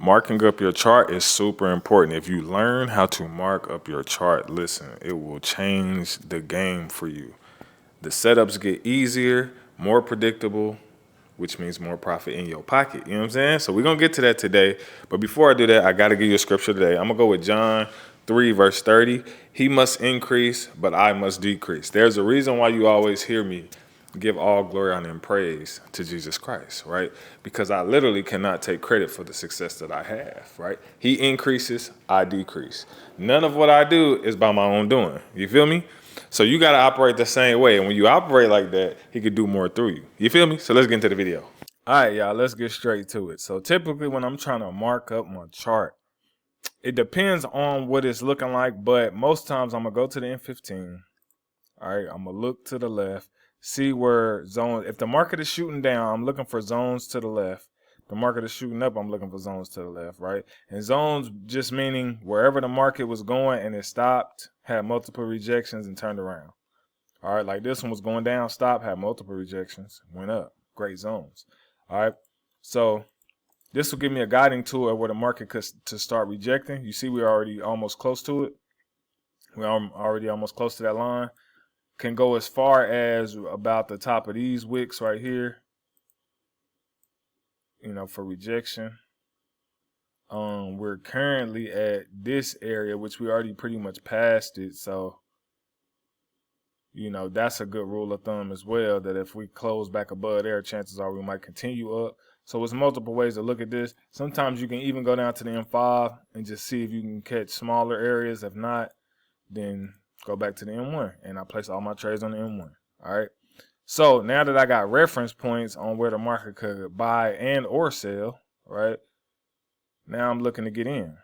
Marking up your chart is super important. If you learn how to mark up your chart, listen, it will change the game for you. The setups get easier, more predictable, which means more profit in your pocket. You know what I'm saying? So we're going to get to that today. But before I do that, I got to give you a scripture today. I'm going to go with John 3, verse 30. He must increase, but I must decrease. There's a reason why you always hear me give all glory, honor, and praise to Jesus Christ, right? Because I literally cannot take credit for the success that I have, right? He increases, I decrease. None of what I do is by my own doing. You feel me? So you got to operate the same way. And when you operate like that, he could do more through you. You feel me? So let's get into the video. All right, y'all, let's get straight to it. So typically when I'm trying to mark up my chart, it depends on what it's looking like, but most times I'm going to go to the M15. All right, I'm going to look to the left, see where zones, if the market is shooting down, I'm looking for zones to the left. If the market is shooting up, I'm looking for zones to the left, right? And zones just meaning wherever the market was going and it stopped, had multiple rejections and turned around. All right, like this one was going down, stopped, had multiple rejections, went up. Great zones. All right, so this will give me a guiding tool of where the market could to start rejecting. You see we're already almost close to it. We're already almost close to that line. Can go as far as about the top of these wicks right here, you know, for rejection. We're currently at this area, which we already pretty much passed it. So, you know, that's a good rule of thumb as well, that if we close back above there, chances are we might continue up. So there's multiple ways to look at this. Sometimes you can even go down to the M5 and just see if you can catch smaller areas. If not, then go back to the M1, and I place all my trades on the M1. All right. So now that I got reference points on where the market could buy and or sell, right? Now I'm looking to get in.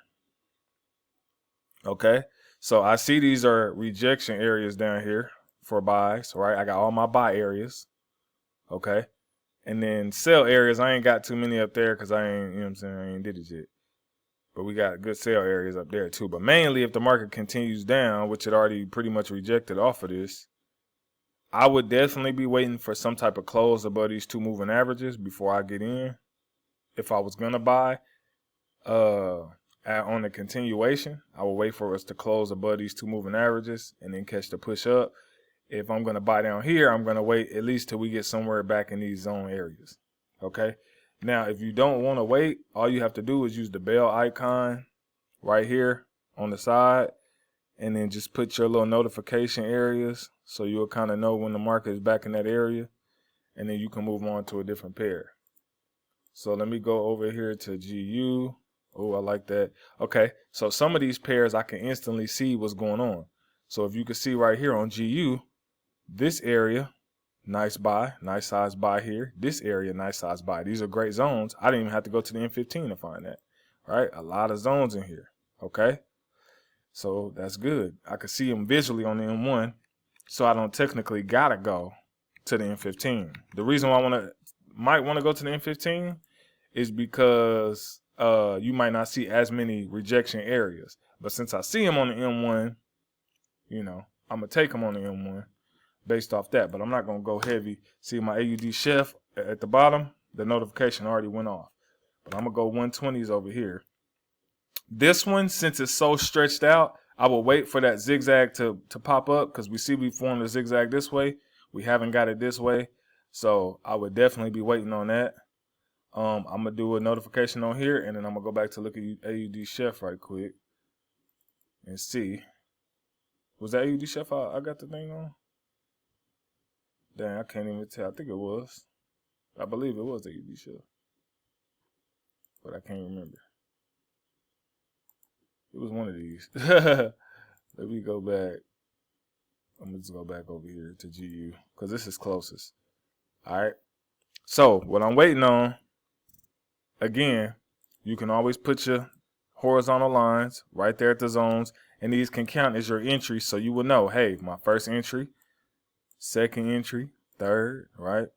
Okay. So I see these are rejection areas down here for buys, right? I got all my buy areas. Okay. And then sell areas, I ain't got too many up there because I ain't, you know what I'm saying, I ain't did it yet. But we got good sell areas up there too. But mainly if the market continues down, which it already pretty much rejected off of this, I would definitely be waiting for some type of close above these two moving averages before I get in. If I was going to buy on the continuation, I will wait for us to close above these two moving averages and then catch the push up. If I'm going to buy down here, I'm going to wait at least till we get somewhere back in these zone areas. Okay. Now, if you don't want to wait, all you have to do is use the bell icon right here on the side and then just put your little notification areas so you'll kind of know when the market is back in that area, and then you can move on to a different pair. So let me go over here to GU. Oh, I like that. Okay, so some of these pairs I can instantly see what's going on. So if you can see right here on GU, this area, nice buy, nice size buy here. This area, nice size buy. These are great zones. I didn't even have to go to the M15 to find that. All right, a lot of zones in here. Okay, so that's good. I can see them visually on the M1, so I don't technically gotta go to the M15. The reason why I might want to go to the M15 is because you might not see as many rejection areas. But since I see them on the M1, you know, I'm gonna take them on the M1. Based off that, but I'm not gonna go heavy. See my AUD chef at the bottom, the notification already went off, but I'm gonna go 120s over here. This one, since it's so stretched out, I will wait for that zigzag to pop up, because we see we formed a zigzag this way, we haven't got it this way, so I would definitely be waiting on that. I'm gonna do a notification on here, and then I'm gonna go back to look at AUD chef right quick and see. Was that AUD chef I got the thing on? Dang, I can't even tell. I think it was. I believe it was the AUD show. But I can't remember. It was one of these. Let me go back. I'm going to just go back over here to GU because this is closest. All right. So what I'm waiting on, again, you can always put your horizontal lines right there at the zones, and these can count as your entry, so you will know, hey, my first entry, second entry, third, right?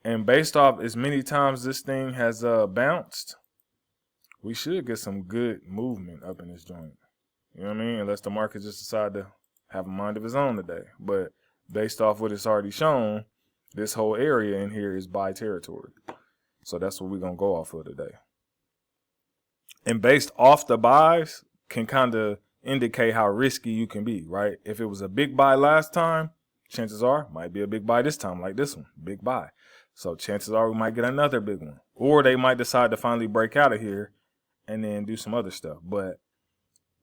And based off as many times this thing has bounced, we should get some good movement up in this joint. You know what I mean? Unless the market just decide to have a mind of its own today. But based off what it's already shown, this whole area in here is buy territory. So that's what we're going to go off of today. And based off the buys can kind of indicate how risky you can be, right? If it was a big buy last time, chances are might be a big buy this time, like this one, big buy. So chances are we might get another big one, or they might decide to finally break out of here and then do some other stuff. But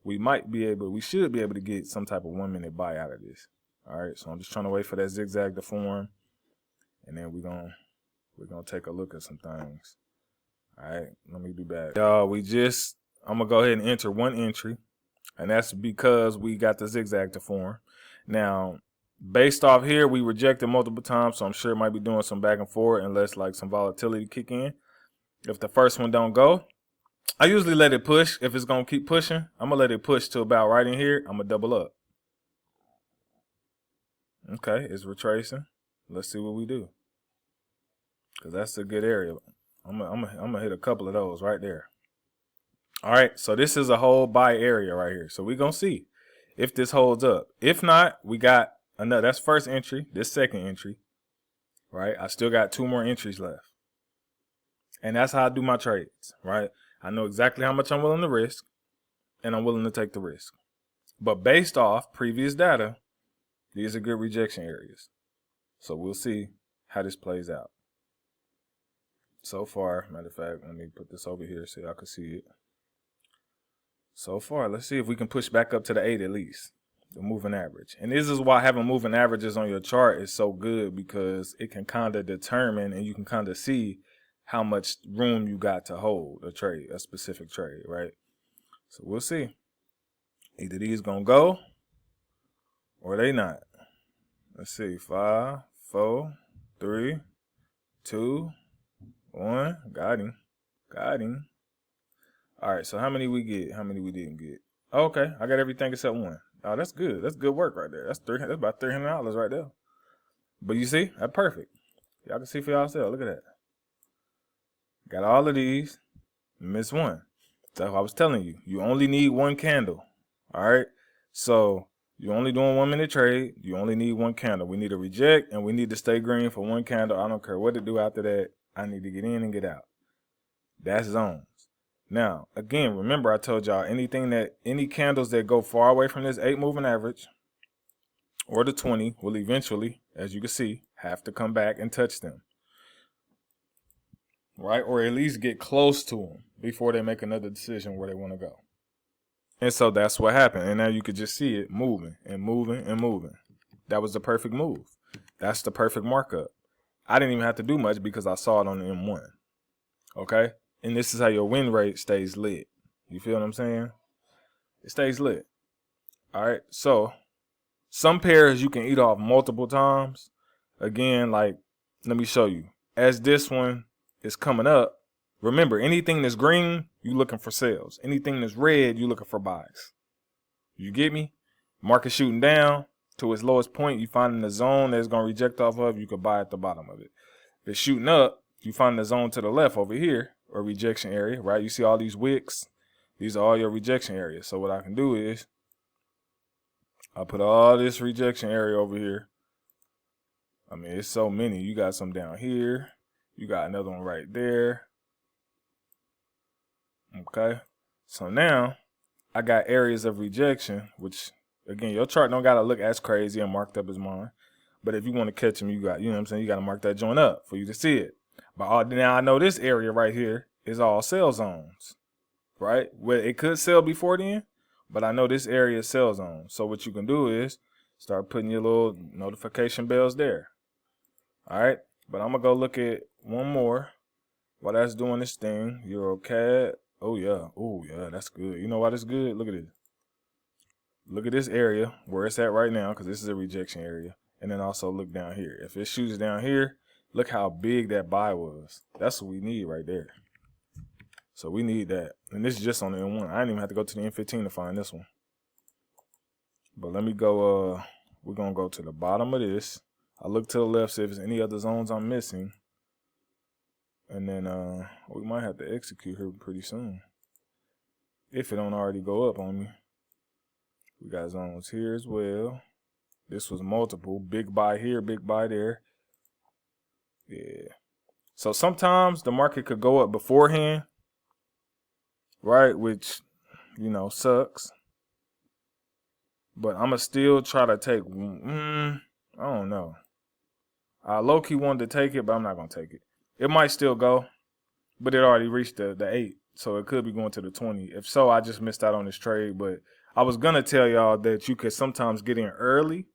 we should be able to get some type of 1 minute buy out of this. All right, so I'm just trying to wait for that zigzag to form, and then we're gonna take a look at some things. All right, let me be back. I'm gonna go ahead and enter one entry, and that's because we got the zigzag to form. Now, based off here, we rejected multiple times, so I'm sure it might be doing some back and forth unless like some volatility kick in. If the first one don't go, I usually let it push. If it's gonna keep pushing, I'm gonna let it push to about right in here. I'm gonna double up. Okay, it's retracing. Let's see what we do, because that's a good area. I'm gonna hit a couple of those right there. All right, so this is a whole buy area right here. So we're gonna see if this holds up. If not, we got another. That's first entry. This second entry, right? I still got 2 more entries left, and that's how I do my trades, right? I know exactly how much I'm willing to risk, and I'm willing to take the risk. But based off previous data, these are good rejection areas. So we'll see how this plays out. So far, matter of fact, let me put this over here so y'all can see it. So far, let's see if we can push back up to the 8 at least, the moving average. And this is why having moving averages on your chart is so good, because it can kind of determine and you can kind of see how much room you got to hold a trade, a specific trade, right? So we'll see. Either these gonna go or they not. Let's see. 5, 4, 3, 2, 1. Got him. Got him. All right, so how many we get? How many we didn't get? Oh, okay, I got everything except 1. Oh, that's good. That's good work right there. That's about $300 right there. But you see, that's perfect. Y'all can see for yourself. Look at that. Got all of these. Miss 1. That's what I was telling you. You only need 1 candle. All right. So you're only doing 1 minute trade. You only need 1 candle. We need to reject and we need to stay green for 1 candle. I don't care what to do after that. I need to get in and get out. That's zones. Now, again, remember I told y'all any candles that go far away from this 8 moving average or the 20 will eventually, as you can see, have to come back and touch them. Right? Or at least get close to them before they make another decision where they want to go. And so that's what happened. And now you could just see it moving and moving and moving. That was the perfect move. That's the perfect markup. I didn't even have to do much because I saw it on the M1. Okay? And this is how your win rate stays lit. You feel what I'm saying? It stays lit. All right? So some pairs you can eat off multiple times. Again, like, let me show you. As this one is coming up, remember, anything that's green, you looking for sales. Anything that's red, you looking for buys. You get me? Market shooting down to its lowest point, you find the zone that it's going to reject off of, you could buy at the bottom of it. If it's shooting up, you find the zone to the left over here, or rejection area, right? You see all these wicks? These are all your rejection areas. So what I can do is, I'll put all this rejection area over here. I mean, it's so many. You got some down here. You got another one right there. Okay. So now I got areas of rejection, which again, your chart don't got to look as crazy and marked up as mine. But if you want to catch them, you know what I'm saying? You got to mark that joint up for you to see it. But now I know this area right here is all sell zones, right? Well, it could sell before then, but I know this area is sell zone. So what you can do is start putting your little notification bells there. All right. But I'm going to go look at one more while that's doing this thing. EuroCAD. Oh, yeah. Oh, yeah. That's good. You know why that's good? Look at this. Look at this area where it's at right now, because this is a rejection area. And then also look down here. If it shoots down here, look how big that buy was. That's what we need right there. So we need that. And this is just on the M1. I didn't even have to go to the M15 to find this one. But let me go. We're going to go to the bottom of this. I look to the left, see if there's any other zones I'm missing. And then we might have to execute here pretty soon, if it don't already go up on me. We got zones here as well. This was multiple. Big buy here, big buy there. Yeah. So sometimes the market could go up beforehand right? Which, sucks. But I'm going to still try to take, I don't know. I low-key wanted to take it, but I'm not going to take it. It might still go, but it already reached the 8, so it could be going to the 20. If so, I just missed out on this trade. But I was going to tell y'all that you could sometimes get in early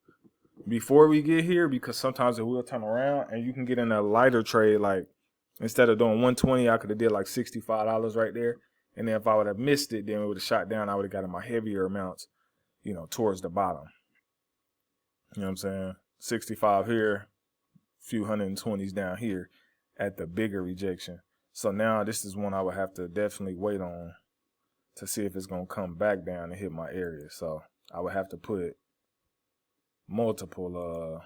before we get here, because sometimes it will turn around and you can get in a lighter trade. Like, instead of doing 120, I could have did like $65 right there. And then if I would have missed it, then it would have shot down. I would have gotten my heavier amounts, towards the bottom. You know what I'm saying? 65 here, few 120s down here at the bigger rejection. So now this is one I would have to definitely wait on to see if it's going to come back down and hit my area. So I would have to put multiple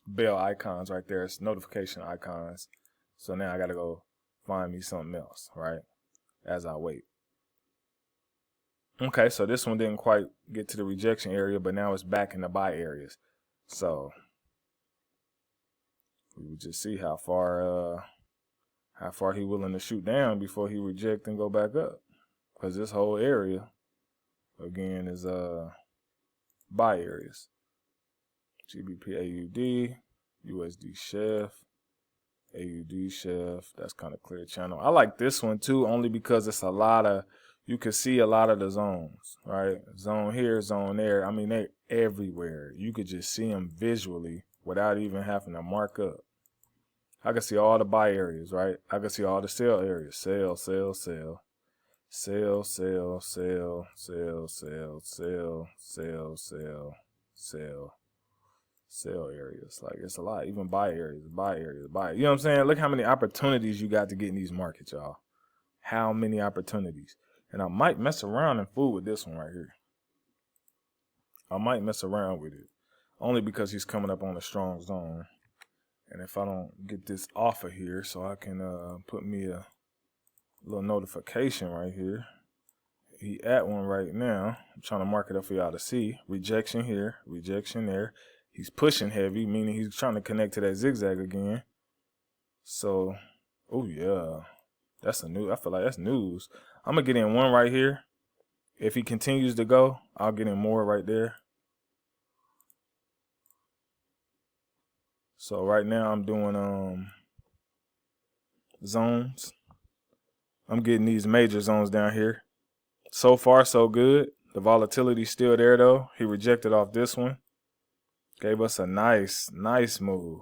bell icons right there. It's notification icons. So now I got to go find me something else, right, as I wait. Okay, so this one didn't quite get to the rejection area, but now it's back in the buy areas. So we would just see how far he willing to shoot down before he reject and go back up. Because this whole area, again, is buy areas. GBP AUD, USD Chef, AUD Chef. That's kind of clear channel. I like this one too, only because it's you can see a lot of the zones, right? Zone here, zone there. I mean, they're everywhere. You could just see them visually without even having to mark up. I can see all the buy areas, right? I can see all the sell areas. Sell, sell, sell. Sell, sell, sell, sell, sell, sell, sell, sell, sell. Sell areas. Like, it's a lot. Even buy areas, buy areas, buy. You know what I'm saying? Look how many opportunities you got to get in these markets, y'all. How many opportunities. And I might mess around and fool with this one right here. I might mess around with it. Only because he's coming up on a strong zone. And if I don't get this off of here, so I can put me a little notification right here. He at one right now. I'm trying to mark it up for y'all to see. Rejection here, rejection there. He's pushing heavy, meaning he's trying to connect to that zigzag again. So, oh yeah, that's a new. I feel like that's news. I'm gonna get in one right here. If he continues to go, I'll get in more right there. So right now I'm doing zones. I'm getting these major zones down here. So far, so good. The volatility's still there though. He rejected off this one. Gave us a nice move.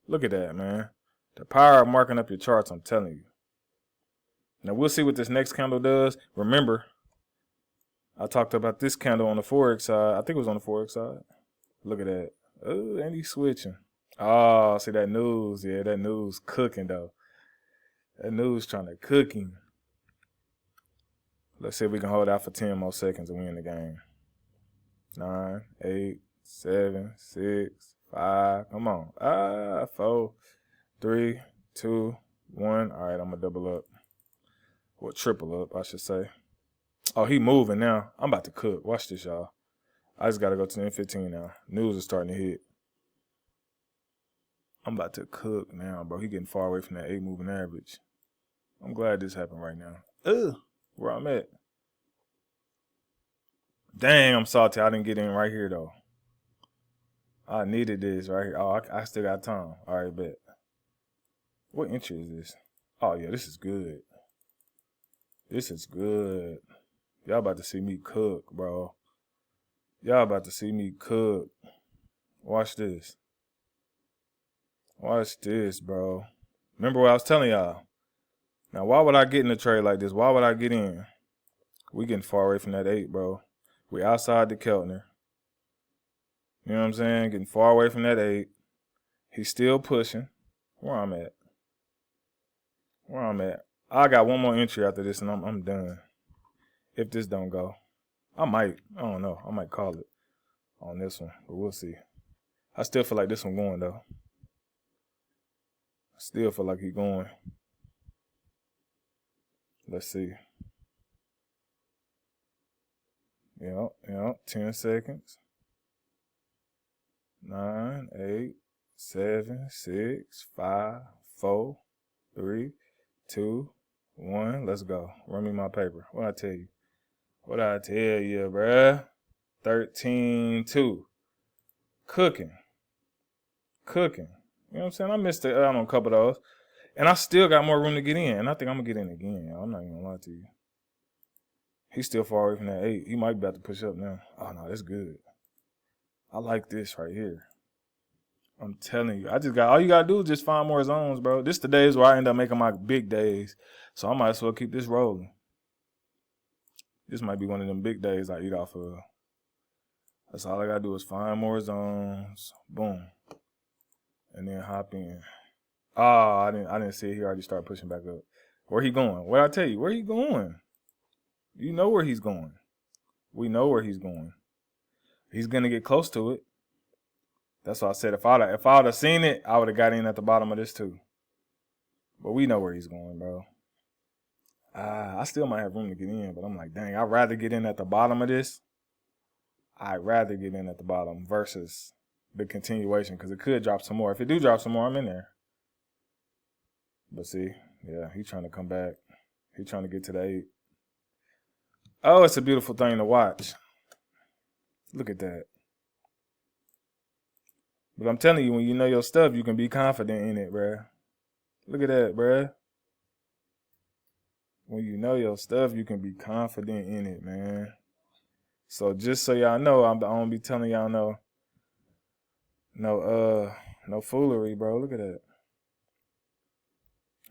Look at that, man. The power of marking up your charts, I'm telling you. Now we'll see what this next candle does. Remember, I talked about this candle on the Forex side. I think it was on the Forex side. Look at that. Oh, and he's switching. Oh, see that news. Yeah, that news cooking though. That news trying to cook him. Let's see if we can hold out for 10 more seconds and win the game. 9, 8, 7, 6, 5. Come on. 4, 3, 2, 1. All right, I'm going to double up. Or triple up, I should say. Oh, he moving now. I'm about to cook. Watch this, y'all. I just got to go to the M15 now. News is starting to hit. I'm about to cook now, bro. He getting far away from that 8 moving average. I'm glad this happened right now. Where I'm at. Dang, I'm salty. I didn't get in right here, though. I needed this right here. Oh, I still got time. All right, bet. What entry is this? Oh, yeah, this is good. This is good. Y'all about to see me cook, bro. Y'all about to see me cook. Watch this. Watch this, bro. Remember what I was telling y'all. Now, why would I get in a trade like this? Why would I get in? We getting far away from that 8, bro. We outside the Keltner. You know what I'm saying? Getting far away from that 8. He's still pushing. Where I'm at. Where I'm at. I got one more entry after this and I'm done. If this don't go. I don't know. I might call it on this one. But we'll see. I still feel like this one going though. I still feel like he's going. Let's see. Yeah. 10 seconds. 9, 8, 7, 6, 5, 4, 3, 2, 1. Let's go. Run me my paper. What I tell you? What I tell you, bruh? 13-2. Cooking. You know what I'm saying? I missed out on a couple of those. And I still got more room to get in. And I think I'm going to get in again, y'all. I'm not even going to lie to you. He's still far away from that 8. He might be about to push up now. Oh, no, that's good. I like this right here. I'm telling you. All you got to do is just find more zones, bro. This the days where I end up making my big days. So I might as well keep this rolling. This might be one of them big days I eat off of. That's all I got to do is find more zones. Boom. And then hop in. Oh, I didn't see it. He already started pushing back up. Where he going? What I tell you? Where he going? You know where he's going. We know where he's going. He's gonna get close to it. That's why I said if I'd have seen it, I would have got in at the bottom of this too. But we know where he's going, bro. I still might have room to get in, but I'm like, dang, I'd rather get in at the bottom of this. I'd rather get in at the bottom versus the continuation because it could drop some more. If it do drop some more, I'm in there. But see, yeah, he's trying to come back. He's trying to get to the 8. Oh, it's a beautiful thing to watch. Look at that. But I'm telling you, when you know your stuff, you can be confident in it, bruh. Look at that, bruh. When you know your stuff, you can be confident in it, man. So just so y'all know, I don't be telling y'all no foolery, bro. Look at that.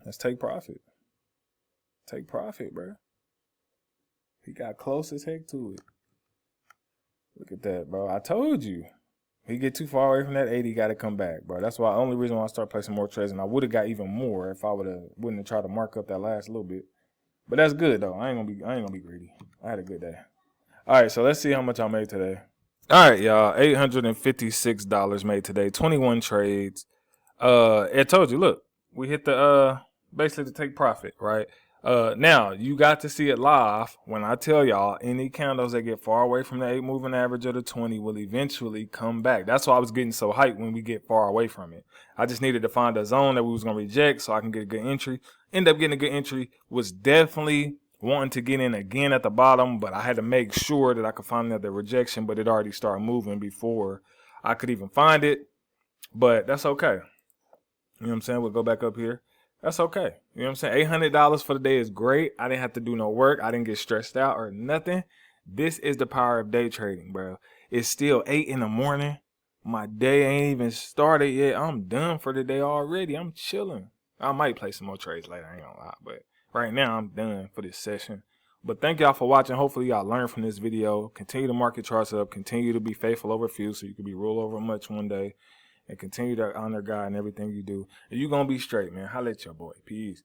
Let's take profit. Take profit, bro. He got close as heck to it. Look at that, bro. I told you. He get too far away from that 8, he got to come back, bro. That's why the only reason why I start placing more trades, and I would have got even more if I wouldn't have tried to mark up that last little bit. But that's good though. I ain't gonna be greedy. I had a good day. All right, so let's see how much I made today. All right, y'all. $856 made today. 21 trades. I told you. Look, we hit the basically to take profit, right? Now you got to see it live when I tell y'all any candles that get far away from the 8 moving average or the 20 will eventually come back. That's why I was getting so hyped when we get far away from it. I just needed to find a zone that we was gonna reject so I can get a good entry. End up getting a good entry. Was definitely wanting to get in again at the bottom, but I had to make sure that I could find another rejection, but it already started moving before I could even find it. But that's okay. You know what I'm saying? We'll go back up here. That's okay. You know what I'm saying? $800 for the day is great. I didn't have to do no work. I didn't get stressed out or nothing. This is the power of day trading, bro. It's still 8 in the morning. My day ain't even started yet. I'm done for the day already. I'm chilling. I might play some more trades later. I ain't gonna lie. But right now, I'm done for this session. But thank y'all for watching. Hopefully, y'all learned from this video. Continue to market charts up. Continue to be faithful over few so you can be rule over much one day. And continue to honor God in everything you do. And you're going to be straight, man. Holla at your boy. Peace.